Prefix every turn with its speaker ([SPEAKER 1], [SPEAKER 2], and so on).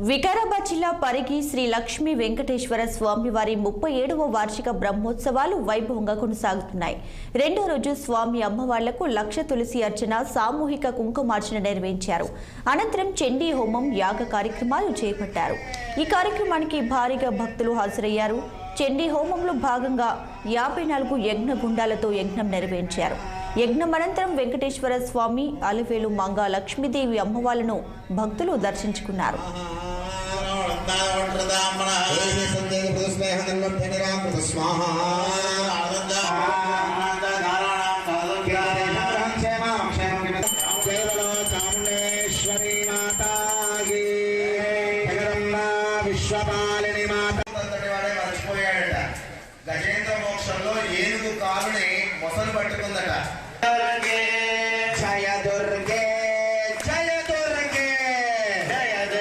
[SPEAKER 1] వికారాబాద్ జిల్లా పరిగి శ్రీ లక్ష్మీ వెంకటేశ్వర స్వామి వారి 37వ వార్షిక బ్రహ్మోత్సవాలు వైభవంగా కొనసాగుతున్నాయి. రెండో రోజు స్వామి అమ్మవార్లకు లక్ష తులసి అర్చన, సామూహిక కుంకుమార్చన నిర్వహించారు. అనంతరం చండీ హోమం, యాగ కార్యక్రమాలు చేపట్టారు. ఈ కార్యక్రమానికి భారీగా భక్తులు హాజరయ్యారు. చండీ హోమంలో భాగంగా 54 యజ్ఞ గుండాలతో యజ్ఞం నిర్వహించారు. యజ్ఞం అనంతరం వెంకటేశ్వర స్వామి, అలవేలు మంగ లక్ష్మీదేవి అమ్మవార్లను భక్తులు దర్శించుకున్నారు.
[SPEAKER 2] గజేంద్ర మోక్షంలో ఏనుగు కాలుని మొసలు పట్టుకుందట.